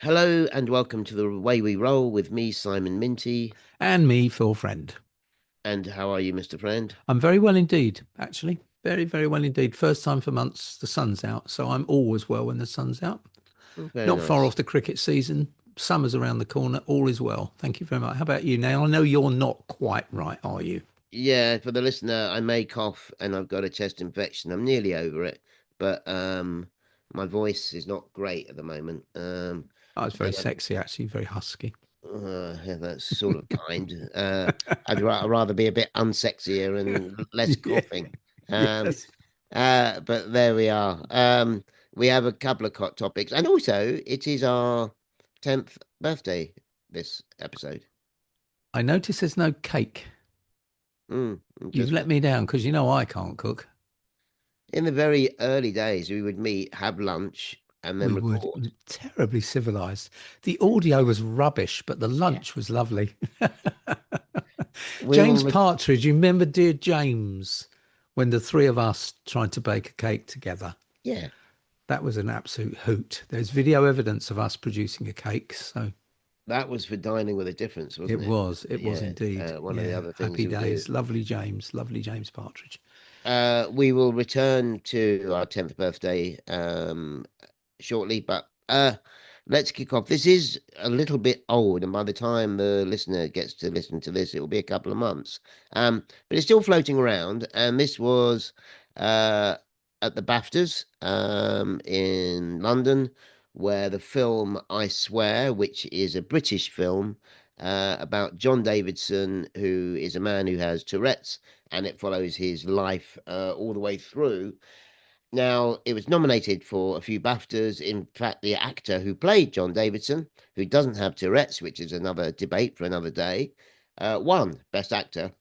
Hello and welcome to the Way We Roll with me, Simon Minty. And me, Phil Friend. And how are you, Mr. Friend? I'm very well indeed, actually. Very, very well indeed. First time for months the sun's out, so I'm always well when the sun's out. Very Not far nice. off the cricket season. Summer's around the corner. All is well. Thank you very much. How about you now? I know you're not quite right, are you? Yeah, for the listener, I may cough and I've got a chest infection. I'm nearly over it, but my voice is not great at the moment. Oh, it's I very don't know. sexy, actually. Very husky. Yeah, that's sort of kind. I'd rather be a bit unsexier and less Yeah. coughing. Um, Yes. but there we are. We have a couple of topics, and also it is our 10th birthday this episode. I notice there's no cake. You've let Interesting. me down because you know I can't cook. In the very early days, we would meet, have lunch, and then We would. record. Terribly civilized. The audio was rubbish, but the Yeah. lunch was lovely. We will, James Partridge, you remember dear James when the three of us tried to bake a cake together? yeah, That was an absolute hoot. There's video evidence of us producing a cake, so that was for dining with a difference, wasn't it? it was Yeah, indeed. one of the Yeah, other things happy you would do. days. Lovely James Partridge. We will return to our 10th birthday shortly, but let's kick off. This is a little bit old, and by the time the listener gets to listen to this, it will be a couple of months. But it's still floating around, and this was uh, at the BAFTAs in London, where the film I Swear, which is a British film about John Davidson, who is a man who has Tourette's, and it follows his life all the way through. Now, it was nominated for a few BAFTAs. In fact, the actor who played John Davidson, who doesn't have Tourette's, which is another debate for another day, won Best Actor.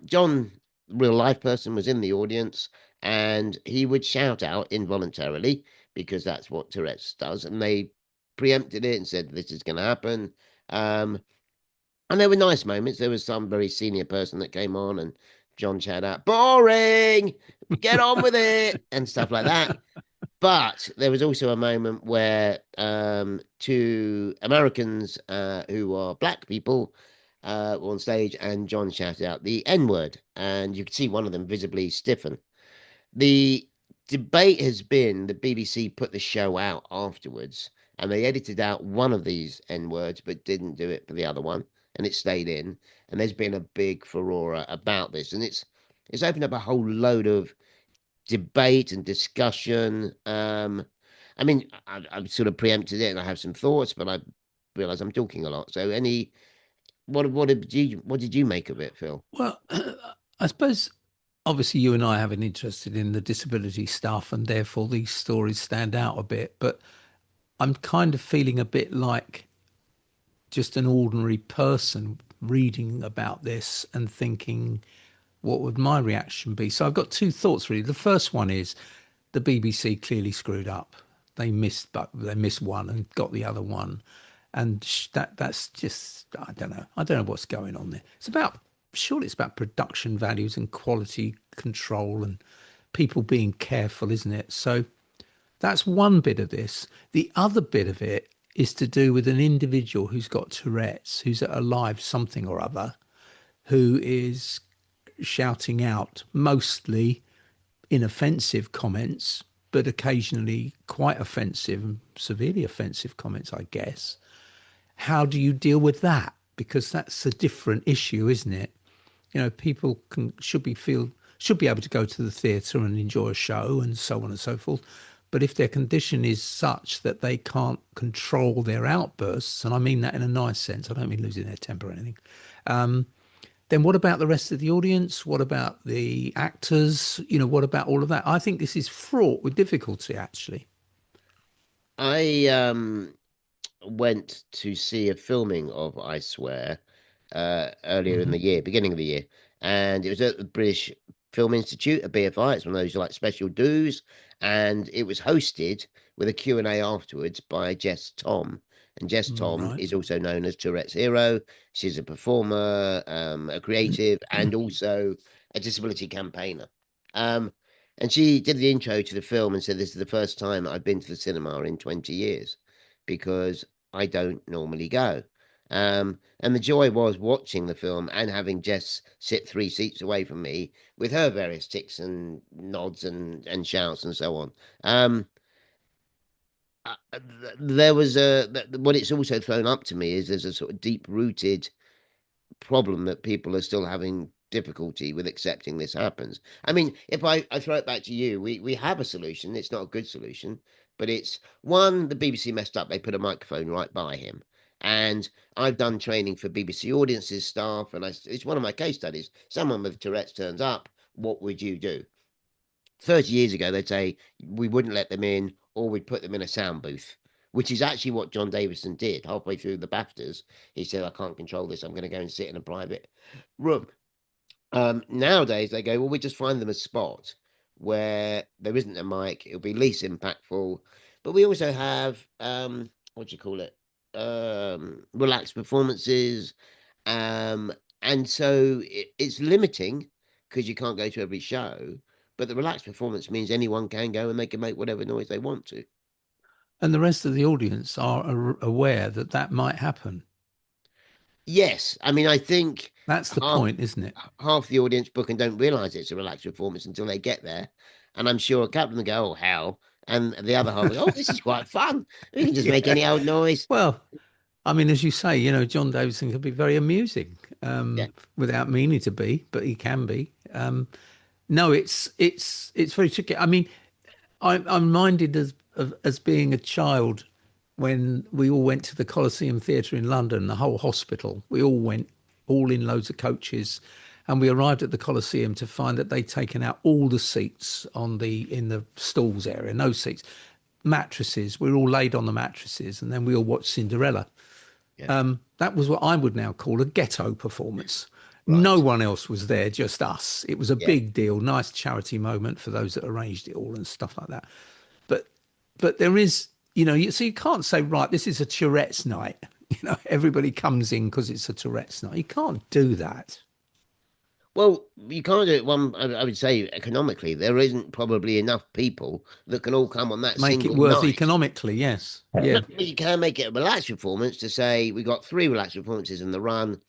John, real life person, was in the audience and he would shout out involuntarily because that's what Tourette's does. And they preempted it and said, this is going to happen. Um, and there were nice moments. There was some very senior person that came on and John shouted out, boring, get on with it, and stuff like that. But there was also a moment where two Americans who are black people were on stage and John shouted out the N word. And you could see one of them visibly stiffen. The debate has been the BBC put the show out afterwards and they edited out one of these N words but didn't do it for the other one and it stayed in. And there's been a big furore about this and it's opened up a whole load of debate and discussion. I mean, I've sort of preempted it and I have some thoughts, but I realize I'm talking a lot. So what did you make of it, Phil? Well, I suppose obviously you and I have an interest in the disability stuff, and therefore these stories stand out a bit. But I'm kind of feeling a bit like just an ordinary person reading about this and thinking, what would my reaction be? So I've got two thoughts really. The first one is the BBC clearly screwed up. But they missed one and got the other one, and that's just I don't know. I don't know what's going on there. It's about surely it's about production values and quality control and people being careful, isn't it? So that's one bit of this. The other bit of it is to do with an individual who's got Tourette's, who's at a live something or other, who is shouting out mostly inoffensive comments, but occasionally quite offensive and severely offensive comments, I guess. How do you deal with that? Because that's a different issue, isn't it? You know, people can should be able to go to the theatre and enjoy a show and so on and so forth. But if their condition is such that they can't control their outbursts, and I mean that in a nice sense, I don't mean losing their temper or anything, then what about the rest of the audience? What about the actors? You know, what about all of that? I think this is fraught with difficulty, actually. I went to see a filming of I Swear earlier in Hmm. the year, beginning of the year, and it was at the British Film Institute, a BFI. It's one of those like special do's, and it was hosted with a Q&A afterwards by Jess Tom. And Jess Tom Right. is also known as Tourette's Hero. She's a performer, a creative, and also a disability campaigner. Um, and she did the intro to the film and said, this is the first time I've been to the cinema in 20 years because I don't normally go. And the joy was watching the film and having Jess sit 3 seats away from me with her various ticks and nods and shouts and so on. There was what it's also thrown up to me is there's a sort of deep rooted problem that people are still having difficulty with accepting this happens. I mean, if I throw it back to you, we have a solution. It's not a good solution, but it's one, the BBC messed up. They put a microphone right by him. And I've done training for BBC audiences staff, and it's one of my case studies. Someone with Tourette's turns up. What would you do? 30 years ago, they'd say we wouldn't let them in or we'd put them in a sound booth, which is actually what John Davison did halfway through the BAFTAs. He said, I can't control this. I'm going to go and sit in a private room. Nowadays, they go, well, we just find them a spot where there isn't a mic. It'll be least impactful. But we also have, what do you call it? Relaxed performances. Um, and so it's limiting because you can't go to every show. But the relaxed performance means anyone can go and they can make whatever noise they want to. And the rest of the audience are aware that that might happen. Yes, I mean, I think That's the half point, isn't it? half the audience book and don't realise it's a relaxed performance until they get there. And I'm sure a couple of them go, "Oh hell," and the other half, "Oh, this is quite fun. We can just make Yeah. any old noise." Well, I mean, as you say, John Davison can be very amusing, Yeah, without meaning to be, but he can be. No, it's very tricky. I mean, I'm minded as being a child when we all went to the Coliseum Theatre in London, the whole hospital. We all went, all in loads of coaches, and we arrived at the Coliseum to find that they'd taken out all the seats in the stalls area, no seats, mattresses. We were all laid on the mattresses, and then we all watched Cinderella. yeah, That was what I would now call a ghetto performance. No right. one else was there, just us. It was a Yeah. big deal, nice charity moment for those that arranged it all and stuff like that. But there is, so you can't say, right, this is a Tourette's night. Everybody comes in because it's a Tourette's night. You can't do that. Well, you can't do it. I would say economically, there isn't probably enough people that can all come on that Make it single worth night. economically, yes. Yeah, But you can make it a relaxed performance to say we got three relaxed performances in the run.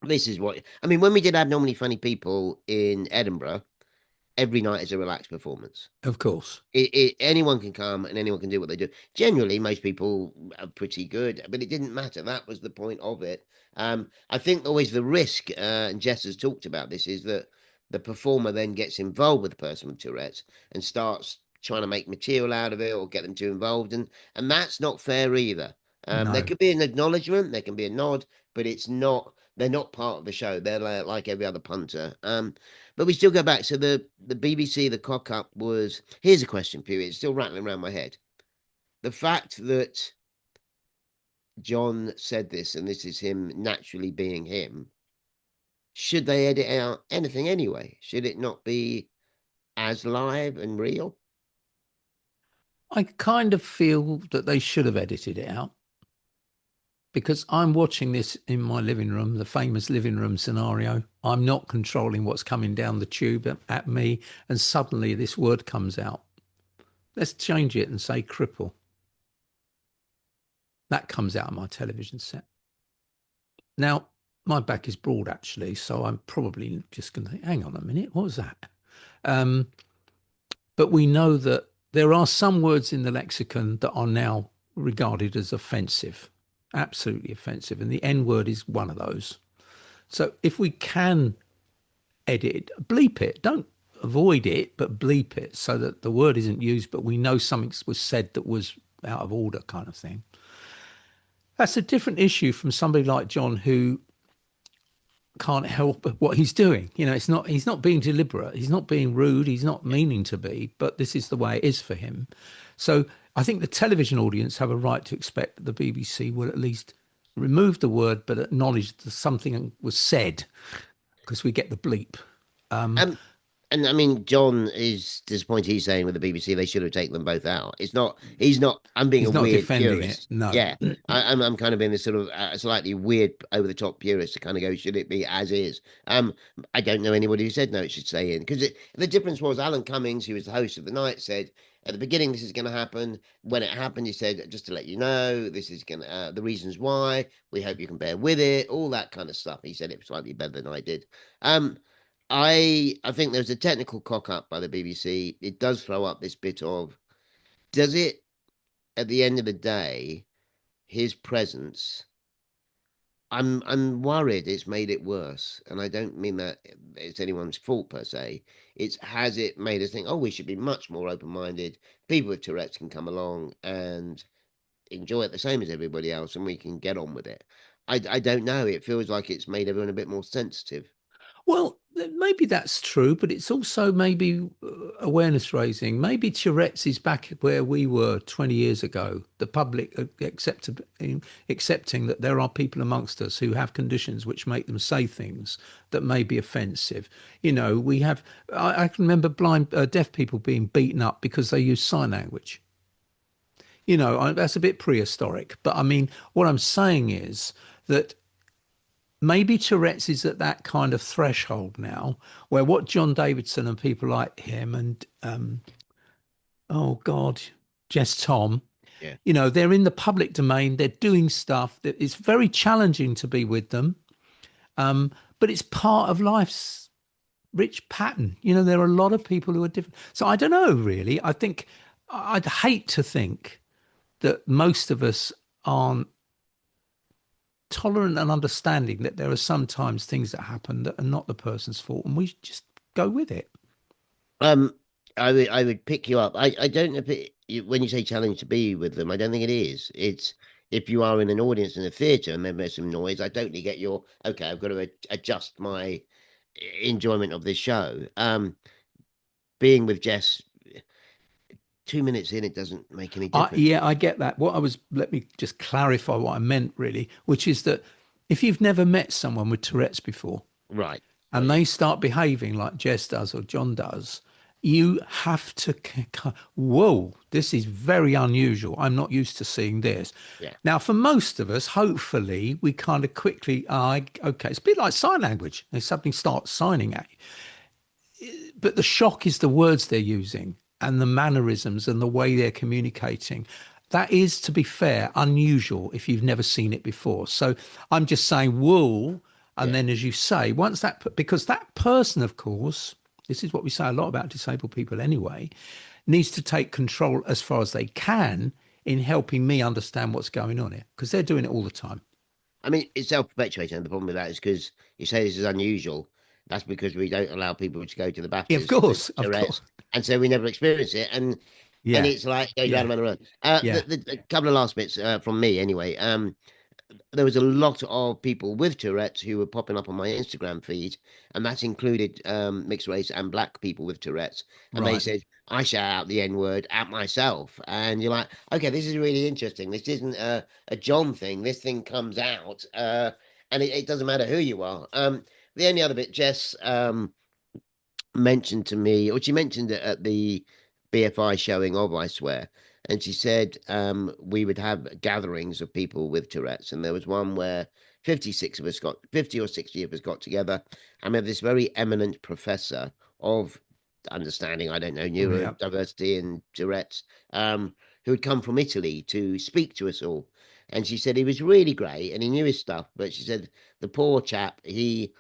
This is what I mean. When we did Abnormally Funny People in Edinburgh, every night is a relaxed performance. of course. Anyone can come and anyone can do what they do. Generally, most people are pretty good, but it didn't matter. That was the point of it. I think always the risk, and Jess has talked about this, is that the performer then gets involved with the person with Tourette's and starts trying to make material out of it or get them too involved, and that's not fair either. There No. could be an acknowledgement, there can be a nod, but it's not. They're not part of the show. They're like every other punter. But we still go back. So the BBC, the cock up was. Here's a question for you. It's still rattling around my head. The fact that John said this, and this is him naturally being him. Should they edit out anything anyway? Should it not be as live and real? I kind of feel that they should have edited it out because I'm watching this in my living room, the famous living room scenario. I'm not controlling what's coming down the tube at me, and suddenly this word comes out. Let's change it and say cripple. That comes out of my television set. Now, my back is broad actually, so I'm probably just going to think, hang on a minute, what was that? Um, but we know that there are some words in the lexicon that are now regarded as offensive, absolutely offensive. And the N word is one of those. So if we can edit it, bleep it, don't avoid it, but bleep it so that the word isn't used, but we know something was said that was out of order kind of thing. That's a different issue from somebody like John who can't help what he's doing. He's not being deliberate. He's not being rude. He's not meaning to be, but this is the way it is for him. So I think the television audience have a right to expect that the BBC will at least remove the word, but acknowledge that something was said because we get the bleep. Um, and I mean, John is disappointed. He's saying with the BBC they should have taken them both out. It's not. He's not. I'm being a He's not weird defending it. purist. No. Yeah, I'm kind of being this sort of slightly weird, over the top purist to kind of go, should it be as is? I don't know anybody who said no, it should stay in because the difference was Alan Cummings, who was the host of the night, said at the beginning this is going to happen. When it happened, you said just to let you know this is going to the reasons why. We hope you can bear with it, all that kind of stuff. He said it slightly better than I did. Um, I think there's a technical cock up by the BBC. It does throw up this bit of does it at the end of the day, his presence. I'm worried it's made it worse, and I don't mean that it's anyone's fault per se. It's has it made us think, oh, we should be much more open-minded. People with Tourette's can come along and enjoy it the same as everybody else, and we can get on with it. I don't know. It feels like it's made everyone a bit more sensitive. Well, maybe that's true, but it's also maybe awareness raising. Maybe Tourette's is back where we were 20 years ago. The public accepting that there are people amongst us who have conditions which make them say things that may be offensive. You know, I can remember deaf people being beaten up because they use sign language. You know, that's a bit prehistoric. But I mean, what I'm saying is that maybe Tourette's is at that kind of threshold now where what John Davidson and people like him and oh God, Jess Tom, Yeah. you know, they're in the public domain, they're doing stuff that is very challenging to be with them. But it's part of life's rich pattern. You know, there are a lot of people who are different. So I don't know, really. I think I'd hate to think that most of us aren't tolerant and understanding that there are sometimes things that happen that are not the person's fault, and we just go with it. Um, I would pick you up. I don't know if when you say challenge to be with them, I don't think it is. It's if you are in an audience in a theatre and there's some noise, I totally get your okay. I've got to adjust my enjoyment of this show. Being with Jess 2 minutes in, it doesn't make any difference. Yeah, I get that. Let me just clarify what I meant really, which is that if you've never met someone with Tourette's before Right. Got and you. they start behaving like Jess does or John does, you have to, whoa, this is very unusual. I'm not used to seeing this. Yeah. Now, for most of us, hopefully, we kind of quickly, okay, it's a bit like sign language. They suddenly start signing at you. But the shock is the words they're using and the mannerisms and the way they're communicating. That is, to be fair, unusual if you've never seen it before. So I'm just saying, wool. And Yeah. then, as you say, because that person, of course, this is what we say a lot about disabled people anyway, needs to take control as far as they can in helping me understand what's going on here because they're doing it all the time. I mean, it's self-perpetuating. And the problem with that is because you say this is unusual. That's because we don't allow people to go to the Yeah, of BAFTAs with course, of course. Tourette's, and so we never experience it. And Yeah, it's like goes round yeah, and round and round. yeah. A couple of last bits from me anyway. There was a lot of people with Tourette's who were popping up on my Instagram feed, and that included mixed race and black people with Tourette's. And they Right. said, I shout out the N word at myself. And you're like, okay, this is really interesting. This isn't a John thing. This thing comes out, and it doesn't matter who you are. The only other bit, Jess, mentioned to me, or she mentioned it at the BFI showing of I Swear, and she said we would have gatherings of people with Tourette's, and there was one where 56 of us got 50 or 60 of us got together, and we have this very eminent professor of understanding, I don't know, Yeah. neurodiversity and Tourette's, who had come from Italy to speak to us all. And she said he was really great and he knew his stuff, but she said the poor chap, he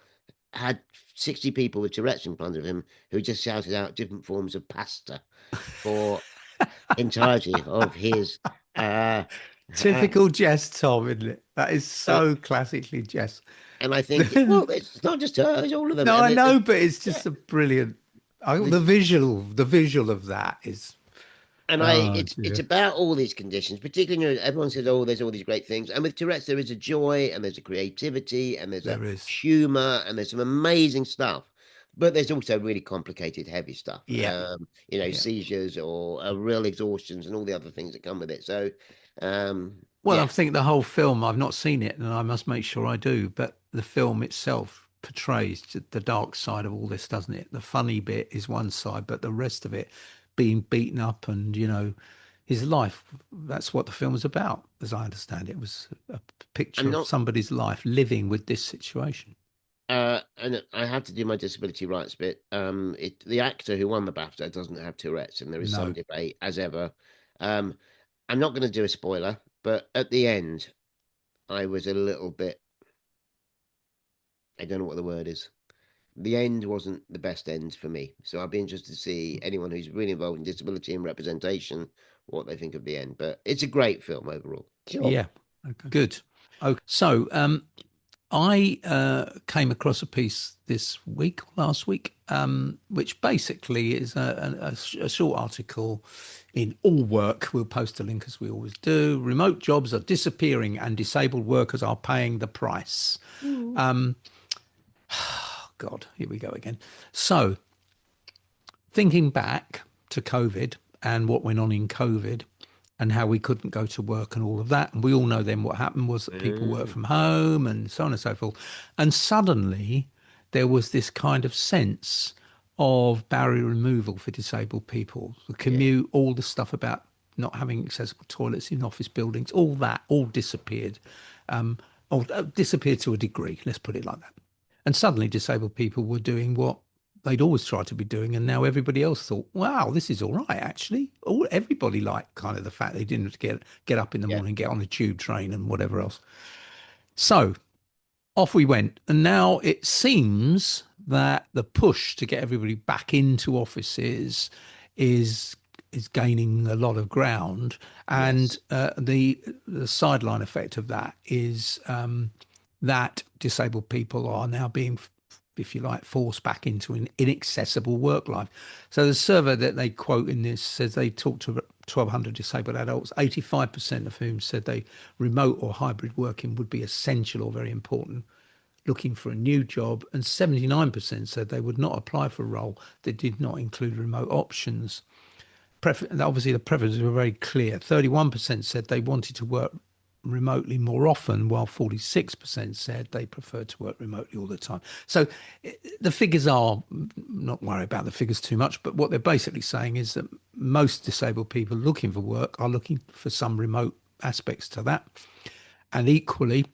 had 60 people with Tourette's in front of him who just shouted out different forms of pasta for entirety of his uh, uh Typical Jess Tom, isn't it? That is and, so classically Jess. and I think well it's not just her, it's all of them. No, And I know, but it's yeah, just a brilliant. this, The visual of that is. and Oh it's dear. about all these conditions, particularly everyone says, oh, there's all these great things. And with Tourette's, there is a joy and there's a creativity and there's a There is. humor and there's some amazing stuff. But there's also really complicated, heavy stuff. Yeah, yeah. Seizures or real exhaustions and all the other things that come with it. So, Well, I yeah. think the whole film. I've not seen it, and I must make sure I do. But the film itself portrays the dark side of all this, doesn't it? The funny bit is one side, but the rest of it, being beaten up, and his life. That's what the film was about, as I understand it. It was a picture And of not somebody's life living with this situation. And I have to do my disability rights bit. The actor who won the BAFTA doesn't have Tourette's, and there is some No. debate, as ever. Um, I'm not going to do a spoiler, but at the end, I was a little bit. I don't know what the word is. The end wasn't the best end for me, so I'll be interested to see anyone who's really involved in disability and representation what they think of the end. But it's a great film overall. Sure. Yeah. Okay. Good. Okay. So, I came across a piece this week, last week, which basically is a short article in All Work. We'll post a link as we always do. Remote jobs are disappearing and disabled workers are paying the price. Mm. Oh, God, here we go again. So, thinking back to COVID and what went on in COVID and how we couldn't go to work and all of that. And we all know then what happened was that people work from home and so on and so forth. And suddenly there was this kind of sense of barrier removal for disabled people, the Yeah. commute, all the stuff about not having accessible toilets in office buildings, all that all disappeared, or disappeared to a degree, let's put it like that. And suddenly disabled people were doing what they'd always tried to be doing, and now everybody else thought, "Wow, this is all right." Actually, everybody liked kind of the fact they didn't have to get up in the Yeah. morning, get on the tube train, and whatever else. So off we went, and now it seems that the push to get everybody back into offices is is gaining a lot of ground, and Yes. the sideline effect of that is that disabled people are now being, if you like, forced back into an inaccessible work life. So the survey that they quote in this says they talked to 1,200 disabled adults, 85% of whom said they remote or hybrid working would be essential or very important looking for a new job, and 79% said they would not apply for a role that did not include remote options. Obviously, the preferences were very clear. 31% said they wanted to work remotely more often, while 46% said they preferred to work remotely all the time. So the figures are, not worry about the figures too much, but what they're basically saying is that most disabled people looking for work are looking for some remote aspects to that. And equally,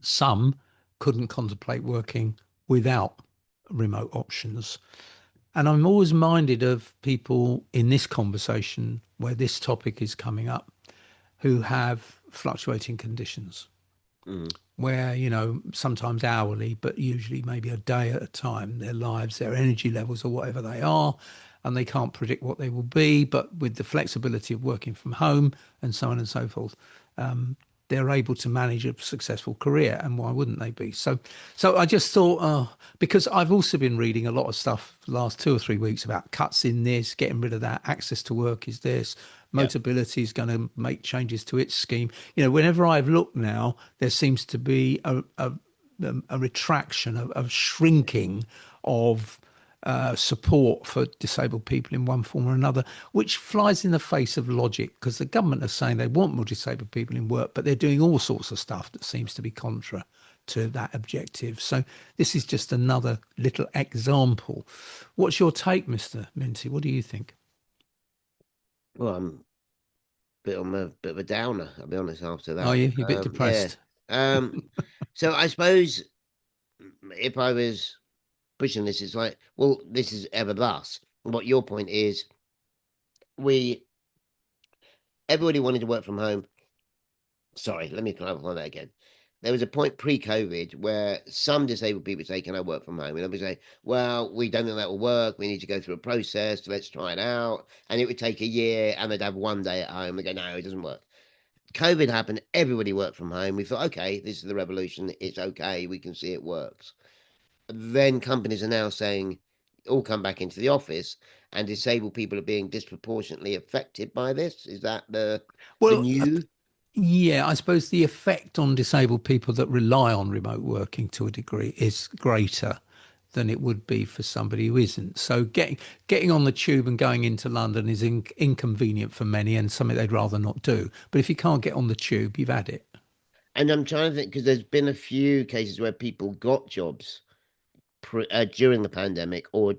some couldn't contemplate working without remote options. And I'm always minded of people in this conversation where this topic is coming up who have fluctuating conditions, Mm. where, sometimes hourly, but usually maybe a day at a time, their lives, their energy levels, or whatever they are, and they can't predict what they will be. But with the flexibility of working from home and so on and so forth, they're able to manage a successful career, and why wouldn't they be? So I just thought, because I've also been reading a lot of stuff the last 2 or 3 weeks about cuts in this, getting rid of that, access to work is this, Yeah. Motability is going to make changes to its scheme. Whenever I've looked now, there seems to be a retraction, of shrinking of support for disabled people in one form or another, which flies in the face of logic because the government are saying they want more disabled people in work, but they're doing all sorts of stuff that seems to be contra to that objective. So this is just another little example. What's your take, Mr. Minty? What do you think? Well, I'm bit of a downer, I'll be honest, after Are that. you? You're a bit Yeah. depressed? Um, so I suppose if I was pushing this, it's like, well, this is ever thus. What your point is, we everybody wanted to work from home. Sorry, let me clarify that again. There was a point pre-COVID where some disabled people say, "Can I work from home?" And others say, "Well, we don't think that will work. We need to go through a process. Let's try it out." And it would take a year, and they'd have one day at home. They go, "No, it doesn't work." COVID happened, everybody worked from home. We thought, okay, this is the revolution. It's okay. We can see it works. Then companies are now saying, all come back into the office, and disabled people are being disproportionately affected by this. Is that the Well, new? yeah, I suppose the effect on disabled people that rely on remote working to a degree is greater than it would be for somebody who isn't. So getting on the tube and going into London is inconvenient for many and something they'd rather not do. But if you can't get on the tube, you've had it. And I'm trying to think because there's been a few cases where people got jobs during the pandemic or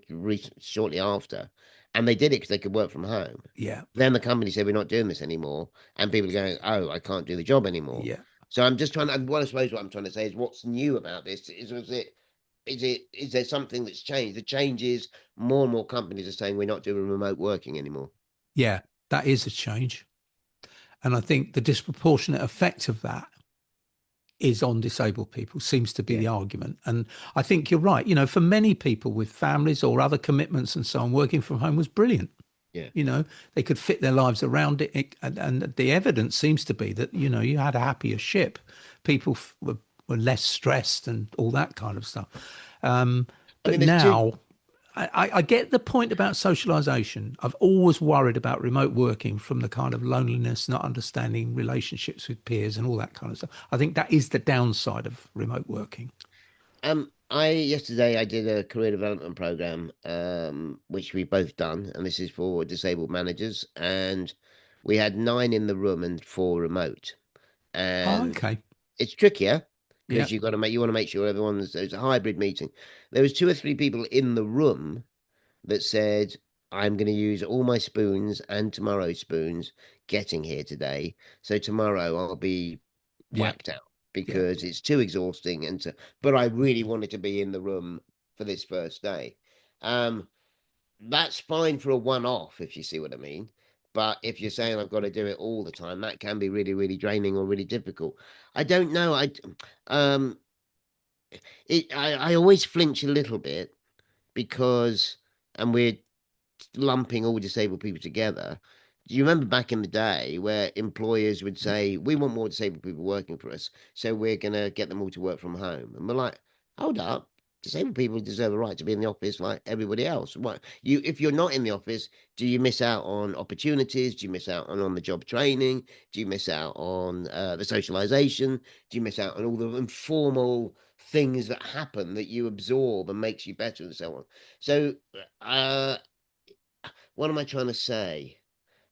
shortly after, and they did it because they could work from home. Yeah, Then the company said, "We're not doing this anymore," and people are going, "Oh, I can't do the job anymore." yeah. So I'm just trying to. Well, I suppose what I'm trying to say is, what's new about this? Was it? is there something that's changed? The change is more and more companies are saying we're not doing remote working anymore. Yeah, that is a change. And I think the disproportionate effect of that is on disabled people, seems to be Yeah, the argument. And I think you're right. For many people with families or other commitments and so on, working from home was brilliant. yeah. They could fit their lives around it. And the evidence seems to be that, you had a happier ship. People were less stressed and all that kind of stuff. I But mean, there's two. now I get the point about socialization. I've always worried about remote working from the kind of loneliness, not understanding relationships with peers and all that kind of stuff. I think that is the downside of remote working. I yesterday I did a career development program, which we both done, and this is for disabled managers, and we had 9 in the room and 4 remote, Oh, and okay. it's trickier Yeah. because you want to make sure everyone's it's a hybrid meeting. There was 2 or 3 people in the room that said, I'm going to use all my spoons and tomorrow's spoons getting here today. So tomorrow I'll be Yeah. whacked out Yeah. because it's too exhausting. But I really wanted to be in the room for this first day. Um, that's fine for a one off, if you see what I mean. But if you're saying I've got to do it all the time, that can be really, really draining or really difficult. I don't know. Um, I always flinch a little bit because, and we're lumping all disabled people together. Do you remember back in the day where employers would say, we want more disabled people working for us, so we're going to get them all to work from home? And we're like, hold up. Disabled people deserve a right to be in the office like everybody else. What if you're not in the office, do you miss out on opportunities? Do you miss out on the job training? Do you miss out on the socialization? Do you miss out on all the informal things that happen that you absorb and makes you better and so on? So uh, what am I trying to say?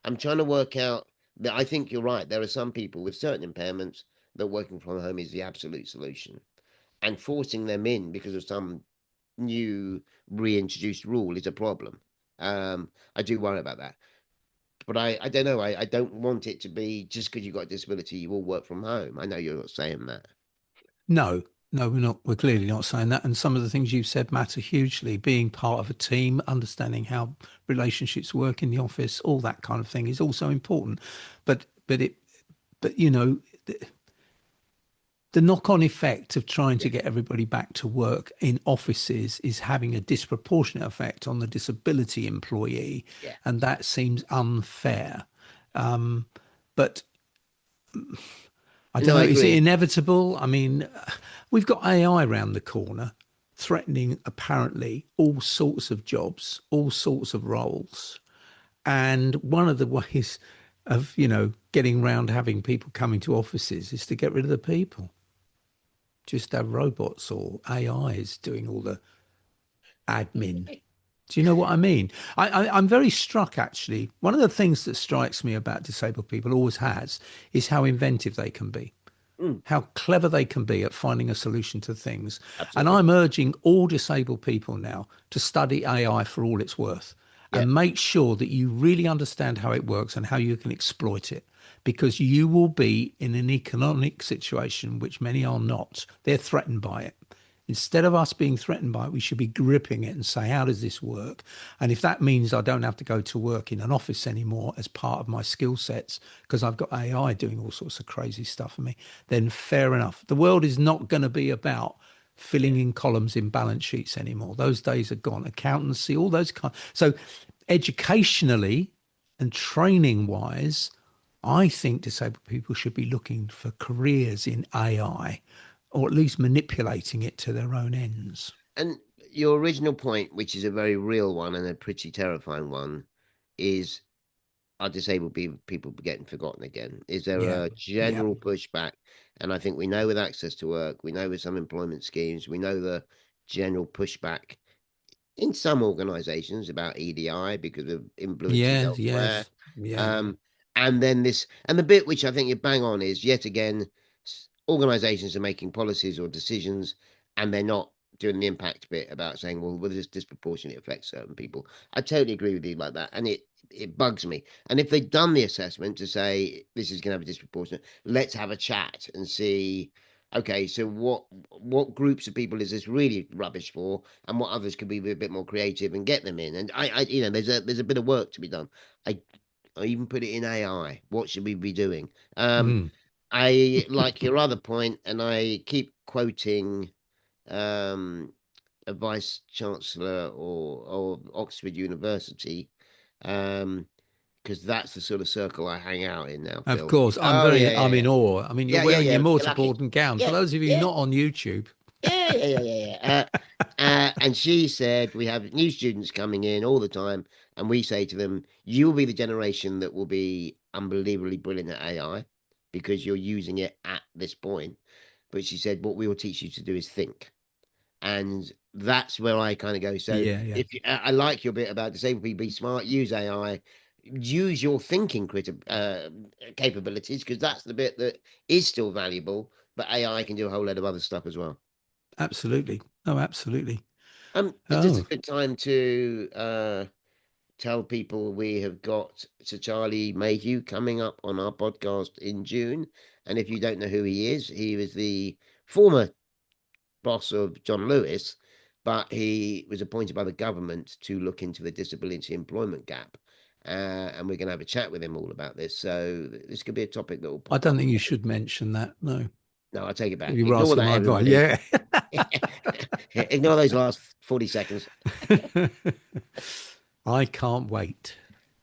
I'm trying to work out that I think you're right. There are some people with certain impairments that working from home is the absolute solution. And forcing them in because of some new reintroduced rule is a problem. I do worry about that. But I don't know. I don't want it to be just because you've got a disability, you all work from home. I know you're not saying that. No, no, we're not. We're clearly not saying that. And some of the things you've said matter hugely. Being part of a team, understanding how relationships work in the office, all that kind of thing is also important. But but it but the knock-on effect of trying Yeah, to get everybody back to work in offices is having a disproportionate effect on the disability employee, yeah. and that seems unfair. But I don't No, know, I is it agree. inevitable? I mean, we've got AI around the corner threatening apparently all sorts of jobs, all sorts of roles. And one of the ways of, getting around having people coming to offices is to get rid of the people. Just have robots or AIs doing all the admin. Do you know what I mean? I'm very struck, actually. One of the things that strikes me about disabled people, always has, is how inventive they can be, Mm, how clever they can be at finding a solution to things. And absolutely. I'm urging all disabled people now to study AI for all it's worth Yeah. and make sure that you really understand how it works and how you can exploit it. Because you will be in an economic situation which many are not. They're threatened by it. Instead of us being threatened by it, we should be gripping it and say, how does this work? And if that means I don't have to go to work in an office anymore as part of my skill sets because I've got AI doing all sorts of crazy stuff for me, then fair enough. The world is not going to be about Yeah. filling in columns in balance sheets anymore. Those days are gone. Accountancy, all those kind. So educationally and training wise, I think disabled people should be looking for careers in AI or at least manipulating it to their own ends. And your original point, which is a very real one and a pretty terrifying one, is are disabled people getting forgotten again? Is there Yeah. a Yeah. general pushback? And I think we know with access to work, we know with some employment schemes, we know the general pushback in some organizations about EDI because of influences Yes. elsewhere. Yes. Yeah. Um, and then and the bit which I think you bang on is yet again, organizations are making policies or decisions and they're not doing the impact bit about saying, well, will this disproportionately affect certain people? I totally agree with you like that. And it bugs me. And if they'd done the assessment to say this is going to have a disproportionate, let's have a chat and see. okay, so what groups of people is this really rubbish for, and what others could be a bit more creative and get them in? And there's a bit of work to be done. I I even put it in AI. What should we be doing? Um, Mm. I like your other point, and I keep quoting um, a vice chancellor or Oxford University, um, because that's the sort of circle I hang out in now, Of Phil. course, Oh yeah, I'm yeah, in yeah, awe. I mean, you're yeah, yeah, wearing your yeah. You're lucky. Mortar-Borden gown. For Yeah, those of you yeah, not on YouTube, yeah, yeah, yeah, yeah, yeah. And she said we have new students coming in all the time, and we say to them, "You will be the generation that will be unbelievably brilliant at AI because you're using it at this point." But she said, "What we will teach you to do is think." And that's where I kind of go. So yeah, yeah, if you, I like your bit about disabled people, be smart, use AI, use your thinking capabilities, because that's the bit that is still valuable. But AI can do a whole load of other stuff as well. absolutely. Oh, absolutely. Is this a Oh, good time to tell people we have got Sir Charlie Mayhew coming up on our podcast in June? And if you don't know who he was the former boss of John Lewis, but he was appointed by the government to look into the disability employment gap. And we're going to have a chat with him all about this. So this could be a topic that will I pop don't up. think you should mention that. No, No, I take it if back. you were Ignore asking that, my advice, everybody. yeah. Ignore those last 40 seconds. I can't wait.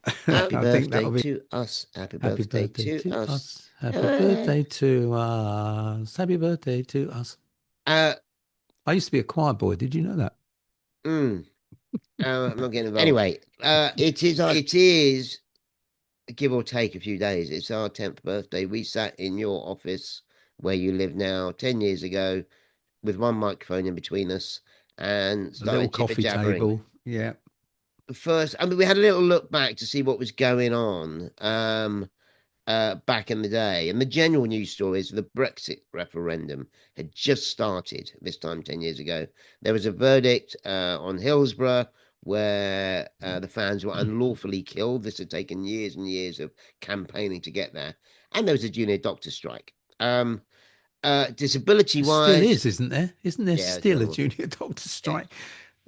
Happy I think birthday that'll be to us. Happy happy birthday birthday to to us. us. Happy Uh, birthday to us. Happy birthday to us. uh, I used to be a choir boy. Did you know that? mm, I'm not getting involved. Anyway, it is give or take a few days. It's our 10th birthday. We sat in your office where you live now 10 years ago with one microphone in between us and A little started jibber coffee jabbering. table. Yeah. First, I mean, we had a little look back to see what was going on. Back in the day. And the general news story is the Brexit referendum had just started this time 10 years ago. There was a verdict on Hillsborough where the fans were unlawfully killed. This had taken years and years of campaigning to get there. And there was a junior doctor strike. Disability It still wise, is, isn't there? Isn't there yeah, it's still a normal. junior doctor Yeah. strike?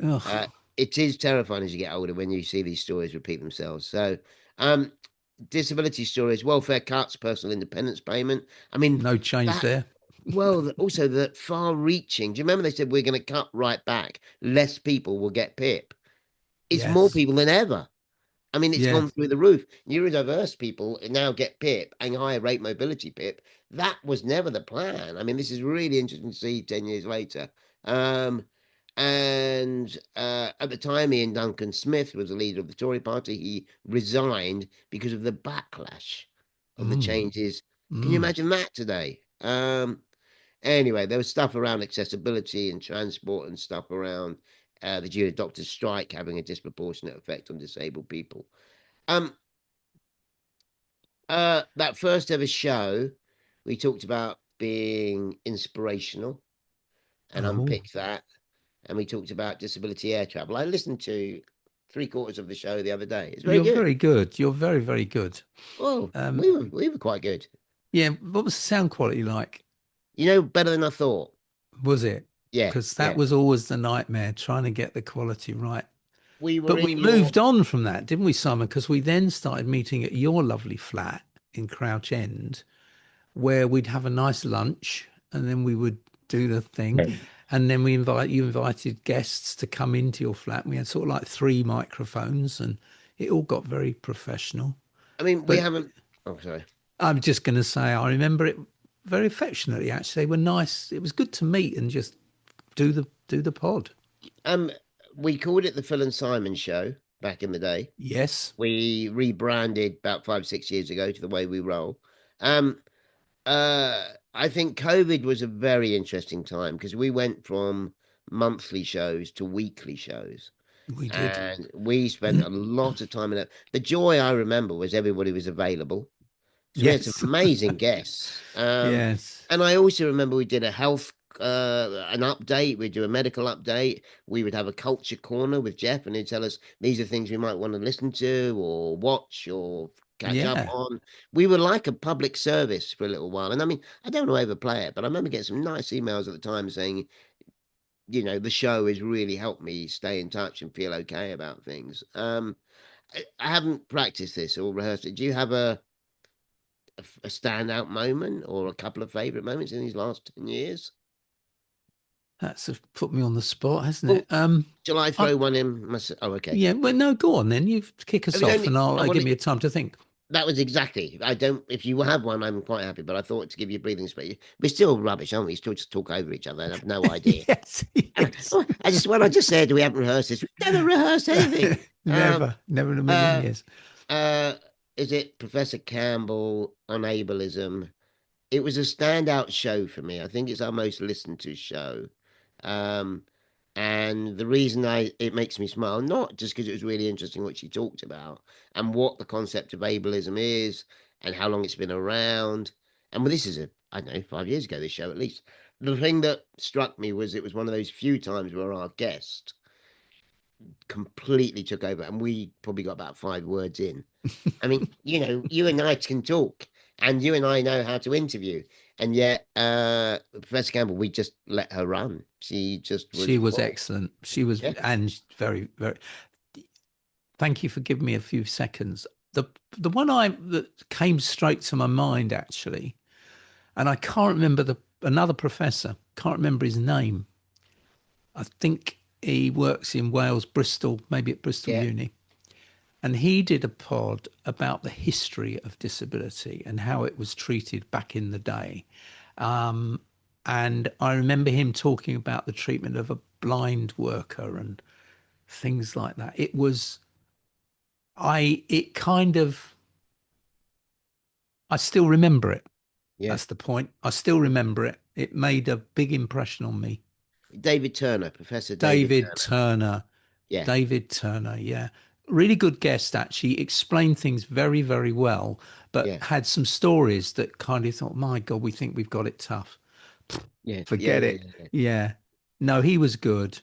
Ugh, It is terrifying as you get older when you see these stories repeat themselves. So, um, disability stories, welfare cuts, personal independence payment. I mean, no change that, there. well, also the far reaching. Do you remember they said we're going to cut right back? Less people will get PIP. It's more Yes. people than ever. I mean, it's Yeah. gone through the roof. Neurodiverse people now get PIP and higher rate mobility PIP. That was never the plan. I mean, this is really interesting to see 10 years later. Um, and at the time, Ian Duncan Smith was the leader of the Tory party. He resigned because of the backlash of the Mm, changes. Can you mm. imagine that today? Anyway, there was stuff around accessibility and transport and stuff around the junior doctors' strike having a disproportionate effect on disabled people. Um, that first ever show, we talked about being inspirational and Oh, unpicked that, and we talked about disability air travel. I listened to three-quarters of the show the other day. It's very you're good. very good. You're very, very good. Oh, Um, we were quite good. yeah, what was the sound quality like? Better than I thought. Was it? Yeah, Because that yeah. was always the nightmare, trying to get the quality right. We were But we in your moved on from that, didn't we, Simon? Because we then started meeting at your lovely flat in Crouch End, where we'd have a nice lunch and then we would do the thing. And then you invited guests to come into your flat. We had sort of like three microphones and it all got very professional. I mean, we But haven't. Oh, sorry. I'm just going to say, I remember it very affectionately, actually. They were nice. It was good to meet and just do the pod. Um, we called it the Phil and Simon Show back in the day. Yes, We rebranded about 5, 6 years ago to the way we roll. Um, I think COVID was a very interesting time because we went from monthly shows to weekly shows, we did. and we spent a lot of time in it. The joy I remember was everybody was available. So we had some Yes, amazing guests. yes. And I also remember we did a health an update. We'd do a medical update. We would have a culture corner with Jeff, and he'd tell us these are things we might want to listen to or watch or catch up Yeah, on. We were like a public service for a little while. And I mean, I don't want to overplay it, but I remember getting some nice emails at the time saying, the show has really helped me stay in touch and feel okay about things. I haven't practiced this or rehearsed it. Do you have a standout moment or a couple of favorite moments in these last 10 years? that's put me on the spot, hasn't Oh, it? shall I I, throw one in? Oh, okay. yeah, well, no, go on then. You kick I us was off, and only, I'll I give wanted, me a time to think. that was exactly. I don't, if you have one, I'm quite happy, but I thought to give you breathing space. We're still rubbish, aren't we? Still just talk over each other and have no idea. Yes, And yes. what I just said, we haven't rehearsed this. We never rehearsed anything. Um, Never, never in a million uh, years. uh, is it Professor Campbell on ableism? It was a standout show for me. I think it's our most listened to show. Um, and the reason it makes me smile, not just because it was really interesting what she talked about and what the concept of ableism is and how long it's been around. And well, this is I don't know, 5 years ago, this show at least. The thing that struck me was it was one of those few times where our guest completely took over and we probably got about 5 words in. I mean, you and I can talk and you and I know how to interview. And yet, Professor Campbell, we just let her run. She just She was was full. excellent. She was, Yeah, and very, very. Thank you for giving me a few seconds. The the one I that came straight to my mind actually, and I can't remember the another professor. Can't remember his name. I think he works in Wales, Bristol, maybe at Bristol yeah, Uni. And he did a pod about the history of disability and how it was treated back in the day. Um, and I remember him talking about the treatment of a blind worker and things like that. It kind of, I still remember it. yeah. That's the point. I still remember it. It made a big impression on me. David Turner, Professor David David Turner. Turner. Yeah, David Turner, yeah. Really good guest, actually. Explained things very, very well, but yeah, had some stories that kind of thought, my God, we think we've got it tough. yeah, yeah, Forget yeah, it. yeah, yeah. Yeah. No, he was good.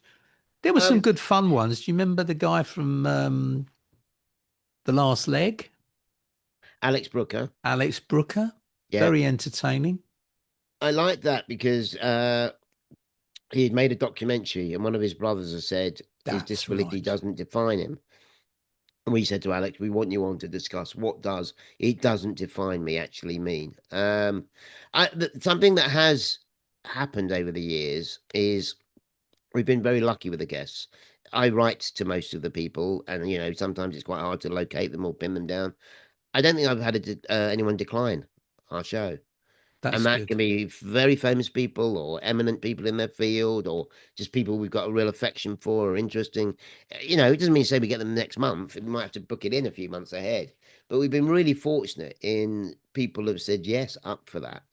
There were some Um, good fun ones. Do you remember the guy from The Last Leg? Alex Brooker. Alex Brooker? Yeah, Very entertaining. I like that because he had made a documentary and one of his brothers has said his That's disability right. doesn't define him. And we said to Alex, we want you on to discuss what does it doesn't define me actually mean. Something that has happened over the years is we've been very lucky with the guests. I write to most of the people, and sometimes it's quite hard to locate them or pin them down. I don't think I've had anyone decline our show. And That's that good. can be very famous people or eminent people in their field or just people we've got a real affection for or interesting. It doesn't mean to say we get them next month. We might have to book it in a few months ahead. But we've been really fortunate in people who've said yes, up for that.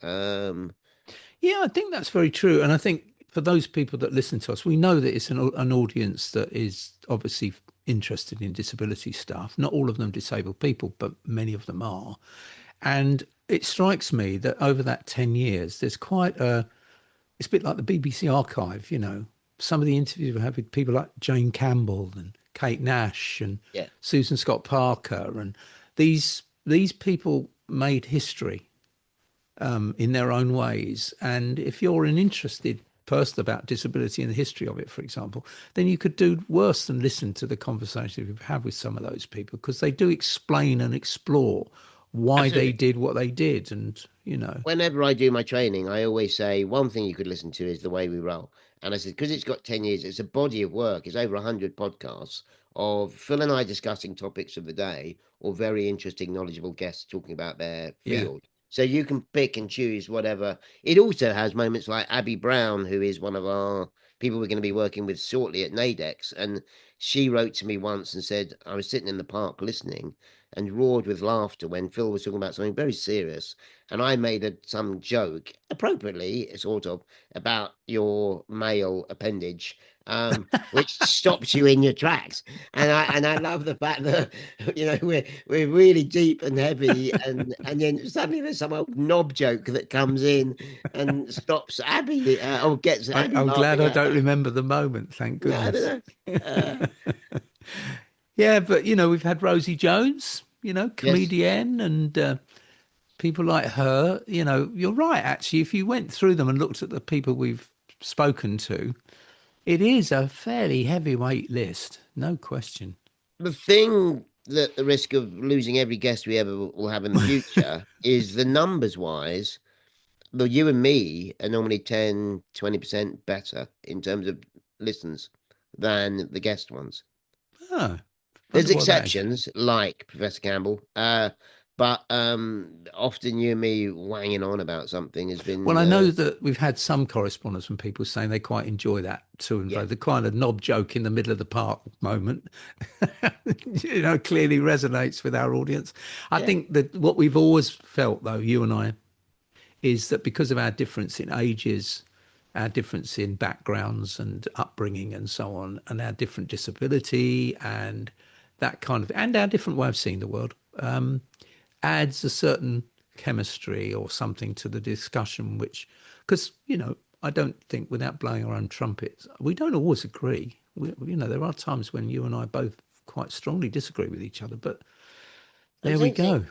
Yeah, I think that's very true. And I think for those people that listen to us, we know that it's an audience that is obviously interested in disability stuff. Not all of them disabled people, but many of them are. And it strikes me that over that 10 years, it's a bit like the BBC archive, some of the interviews we have with people like Jane Campbell and Kate Nash and Yeah, Susan Scott Parker. And these people made history in their own ways. And if you're an interested person about disability and the history of it, for example, then you could do worse than listen to the conversations we've had with some of those people because they do explain and explore why they absolutely. did what they did. And Whenever I do my training, I always say one thing you could listen to is the way we roll. And I said, because it's got 10 years, it's a body of work. It's over 100 podcasts of Phil and I discussing topics of the day or very interesting, knowledgeable guests talking about their yeah, field. So you can pick and choose whatever. It also has moments like Abby Brown, who is one of our people we're going to be working with shortly at Nadex. And she wrote to me once and said, I was sitting in the park listening and roared with laughter when Phil was talking about something very serious and I made some joke, appropriately, sort of, about your male appendage, which stops you in your tracks. And I love the fact that we're really deep and heavy, and then suddenly there's some old knob joke that comes in and stops Abby or gets Abby I'm glad laughing I out don't loud. remember the moment. Thank No, I don't goodness. know. Uh, Yeah, but we've had Rosie Jones. Yes. comedienne and people like her. You're right, actually. If you went through them and looked at the people we've spoken to, it is a fairly heavyweight list, no question. The thing that the risk of losing every guest we ever will have in the future is the numbers wise. Though you and me are normally 10, 20% better in terms of listens than the guest ones. Oh, There's wonder what that is. exceptions, like Professor Campbell, but often you and me wanging on about something has Well, been, I know that we've had some correspondence from people saying they quite enjoy that to and yeah, fro. The kind of knob joke in the middle of the park moment, clearly resonates with our audience. I yeah. think that what we've always felt, though, you and I, is that because of our difference in ages, our difference in backgrounds and upbringing and so on, and our different disability and that kind of, and our different way of seeing the world, adds a certain chemistry or something to the discussion, which, because, I don't think without blowing our own trumpets, we don't always agree. There are times when you and I both quite strongly disagree with each other, but there we Essentially, go.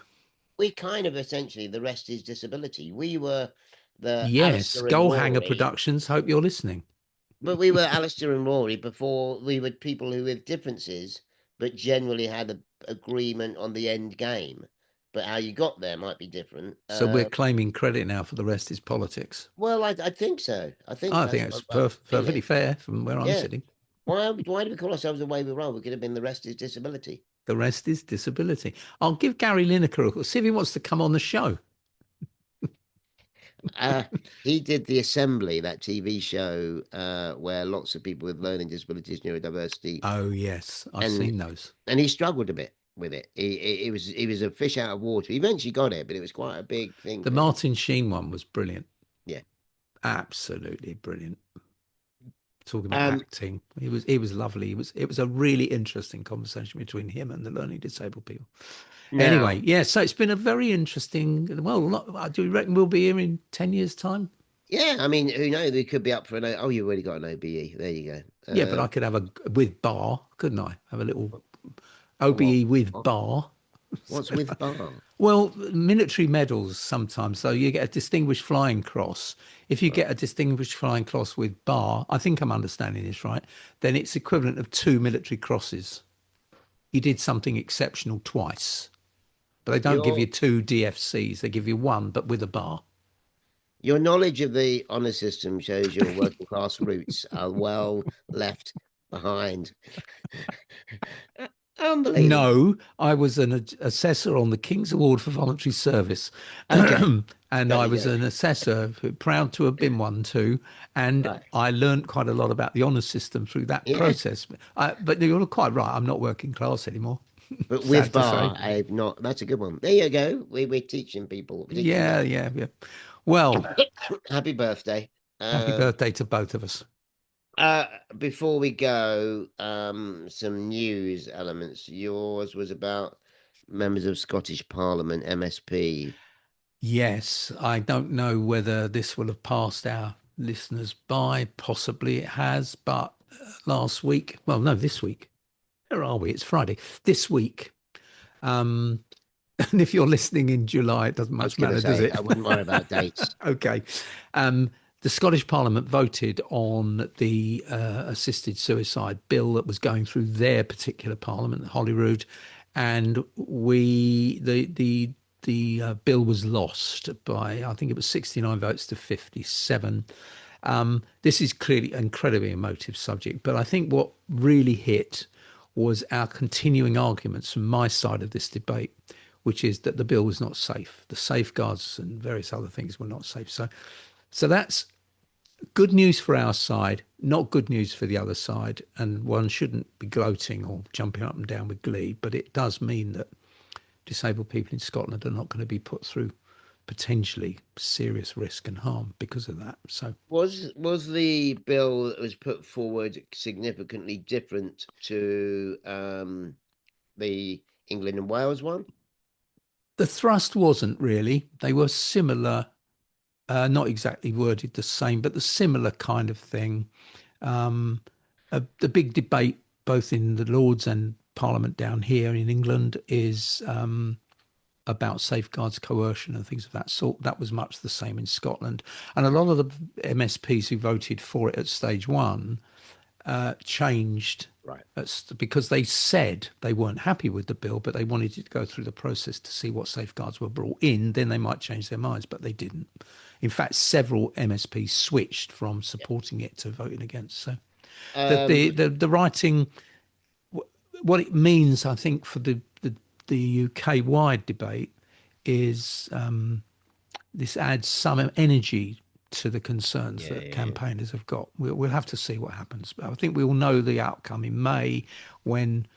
we kind of essentially the rest is disability. We were the Yes, Alistair and Goalhanger Rory, Productions. Hope you're listening. but we were Alistair and Rory before we were people who with differences, but generally had a agreement on the end game. But how you got there might be different. So we're claiming credit now for the rest is politics. Well, I think so. I think I that's think it's what I'm perfectly feeling. fair from where I'm Yeah. sitting. Why do we call ourselves the way we roll? We could have been the rest is disability. The rest is disability. I'll give Gary Lineker a call, see if he wants to come on the show. Uh, he did the Assembly, that TV show where lots of people with learning disabilities, neurodiversity, Oh, yes, I've and seen those. he struggled a bit with it. He was a fish out of water. He eventually got it, but it was quite a big thing The for him. Martin Sheen one was brilliant. Yeah. Absolutely brilliant. Talking about Um. acting, he was lovely. It was a really interesting conversation between him and the learning disabled people. Anyway, Now, yeah, so it's been a very interesting. Well, do you reckon we'll be here in 10 years' time? yeah. I mean, who knows? We could be up for an. Oh, you already got an OBE. There you go. Yeah, but I could have a with bar, couldn't I? Have a little What? OBE with What? bar. What's with bar? Well, military medals sometimes. So you get a Distinguished Flying Cross. If you Right. get a Distinguished Flying Cross with bar, I think I'm understanding this right, then it's equivalent of two military crosses. You did something exceptional twice, but they don't give you Your two DFCs. They give you one, but with a bar. your knowledge of the honor system shows your working class roots are well left behind. Unbelievable. No, I was an assessor on the King's Award for Voluntary Service. Okay, And there I you was go. an assessor, proud to have been one too. And Right. I learned quite a lot about the honour system through that Yeah, process. But you're quite right. I'm not working class anymore. but with Sad to say. bar, I've not. That's a good one. There you go. We're teaching people. We're teaching Yeah, young. yeah, yeah. Well, Happy birthday. happy Um, birthday to both of us. uh, Before we go, some news elements. Yours was about members of Scottish Parliament, MSP. Yes, I don't know whether this will have passed our listeners by. Possibly it has, but last week, well, no, this week. Where are we? It's Friday. This week. Um, and if you're listening in July, it doesn't I was much going to matter, does say, it? I wouldn't worry about dates. Okay. The Scottish Parliament voted on the assisted suicide bill that was going through their particular Parliament, Holyrood, and the bill was lost by I think it was 69 votes to 57. This is clearly an incredibly emotive subject, but I think what really hit was our continuing arguments from my side of this debate, which is that the bill was not safe. The safeguards and various other things were not safe. So that's good news for our side, not good news for the other side. And one shouldn't be gloating or jumping up and down with glee, but it does mean that disabled people in Scotland are not going to be put through potentially serious risk and harm because of that. So Was the bill that was put forward significantly different to the England and Wales one? the thrust wasn't really. They were similar, not exactly worded the same, but the similar kind of thing. The big debate, both in the Lords and Parliament down here in England is about safeguards, coercion, and things of that sort. That was much the same in Scotland. And a lot of the MSPs who voted for it at stage one changed Right. because they said they weren't happy with the bill, but they wanted it to go through the process to see what safeguards were brought in. Then they might change their minds, but they didn't. In fact, several MSPs switched from Yeah. supporting it to voting against. So Um, the writing, what it means, I think, for the UK wide debate is this adds some energy to the concerns yeah, that yeah, yeah. campaigners have got. We'll have to see what happens. But I think we will know the outcome in May when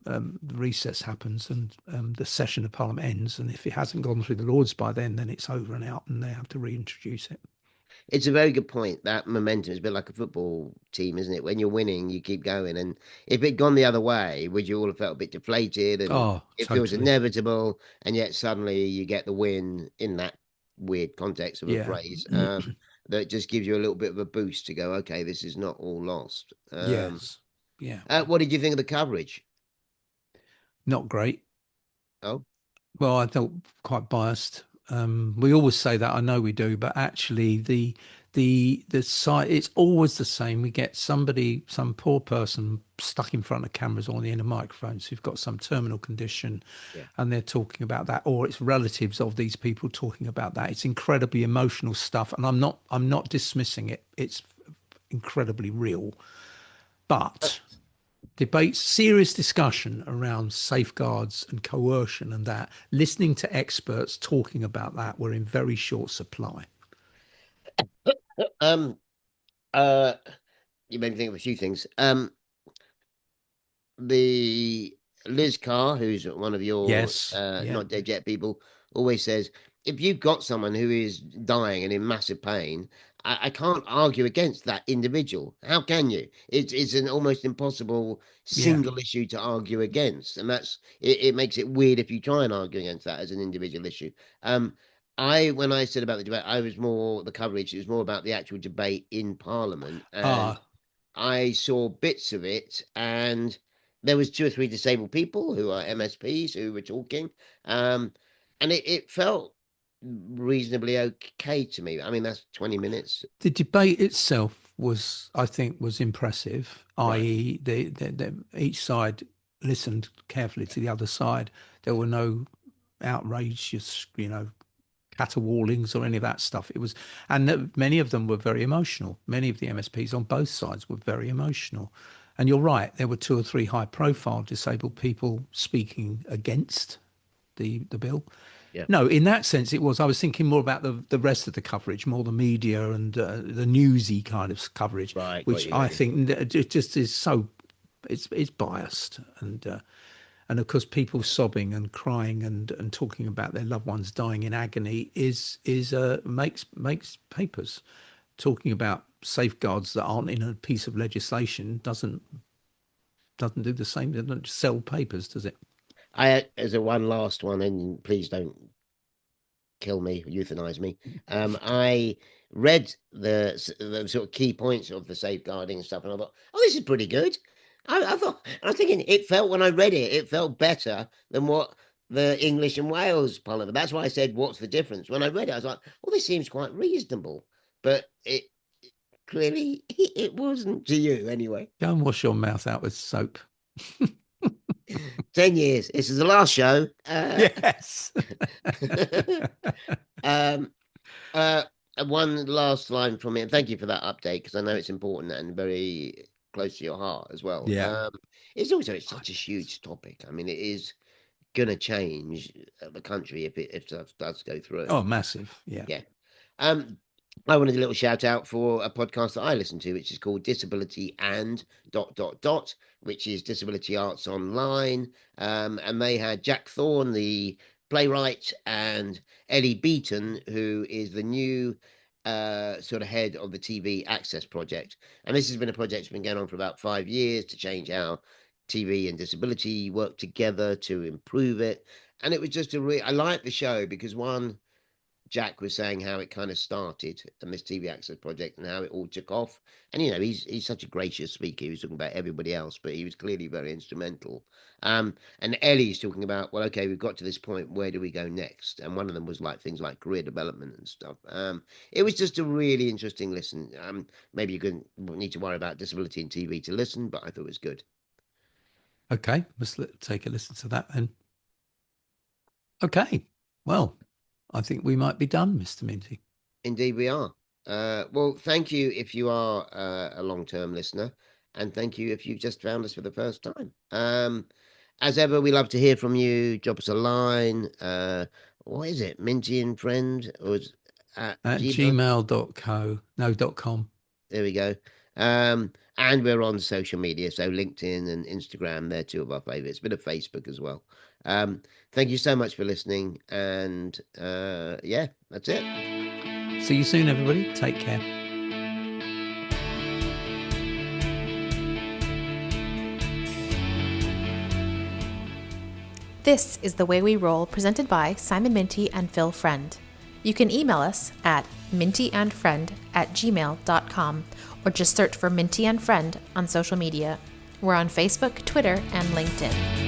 the recess happens and the session of Parliament ends. And if it hasn't gone through the Lords by then it's over and out and they have to reintroduce it. It's a very good point. That momentum is a bit like a football team, isn't it? When you're winning, you keep going. And if it gone the other way, would you all have felt a bit deflated and Oh, it feels totally. inevitable? And yet suddenly you get the win in that weird context of a Yeah. phrase that just gives you a little bit of a boost to go, okay, this is not all lost. Yes. Yeah. What did you think of the coverage? Not great. Oh, Well, I felt quite biased. We always say that, I know we do, but actually the site, it's always the same. We get somebody, some poor person stuck in front of cameras or on the end of microphones who've got some terminal condition yeah. and they're talking about that, or it's relatives of these people talking about that. It's incredibly emotional stuff, and I'm not dismissing it. It's incredibly real. Uh, But debates, serious discussion around safeguards and coercion and that, listening to experts talking about that were in very short supply. um, uh, you made me think of a few things. The Liz Carr, who's one of your Yes. Yeah. not dead yet people, always says if you've got someone who is dying and in massive pain, I can't argue against that individual. How can you? It's an almost impossible Yeah. single issue to argue against, and it makes it weird if you try and argue against that as an individual issue. When I said about the debate, I was more the coverage. It was more about the actual debate in Parliament, and Ah, I saw bits of it, and there was two or three disabled people who are MSPs who were talking, um, and it felt reasonably okay to me. I mean, that's 20 minutes, the debate itself was, I think, was impressive, right? i.e., each side listened carefully to the other side. There were no outrageous, caterwaulings or any of that stuff. It was, and many of them were very emotional. Many of the Right. MSPs on both sides were very emotional. And you're right, there were two or three high-profile disabled people speaking against the bill. Yeah, No, in that sense, it was. I was thinking more about the rest of the coverage, more the media and the newsy kind of coverage, right. Got which you, I got you. think it just is so, it's biased and of course people sobbing and crying and talking about their loved ones dying in agony is makes papers. Talking about safeguards that aren't in a piece of legislation doesn't do the same. It doesn't sell papers, does it? As a one last one, and please don't kill me, euthanize me. I read the sort of key points of the safeguarding and stuff, and I thought, oh, this is pretty good. I thought, I was thinking, it felt when I read it, it felt better than what the English and Wales Parliament. That's why I said, what's the difference? When I read it, I was like, well, this seems quite reasonable, but it clearly it wasn't to you anyway. Go and wash your mouth out with soap. 10 years. This is the last show. Yes. um, Uh, one last line from me, and thank you for that update because I know it's important and very close to your heart as well. Yeah. It's such a huge topic. I mean, it is going to change the country if that does go through. Oh, massive. Yeah. Yeah. Um, I wanted a little shout out for a podcast that I listen to, which is called Disability and which is Disability Arts Online. And they had Jack Thorne, the playwright, and Ellie Beaton, who is the new sort of head of the TV Access Project. And this has been a project that's been going on for about 5 years to change how TV and disability work together to improve it. And it was just I like the show because one, Jack was saying how it kind of started and this TV Access project and how it all took off. And he's such a gracious speaker. He was talking about everybody else, but he was clearly very instrumental. And Ellie's talking about, well, okay, we've got to this point. Where do we go next? And one of them was like things like career development and stuff. It was just a really interesting listen. Maybe you need to worry about disability in TV to listen, but I thought it was good. Okay, let's take a listen to that then. Okay, well, I think we might be done, Mr. Minty. Indeed, we are. Well, thank you if you are a long-term listener, and thank you if you've just found us for the first time. As ever, we love to hear from you. Drop us a line. What is it? Minty and Friend or at Gmail? gmail.com. There we go. And we're on social media, so LinkedIn and Instagram, they're two of our favorites, bit of Facebook as well. Thank you so much for listening, and yeah, that's it. See you soon, everybody. Take care. This is The Way We Roll, presented by Simon Minty and Phil Friend. You can email us at mintyandfriend@gmail.com or just search for Minty and Friend on social media. We're on Facebook, Twitter, and LinkedIn.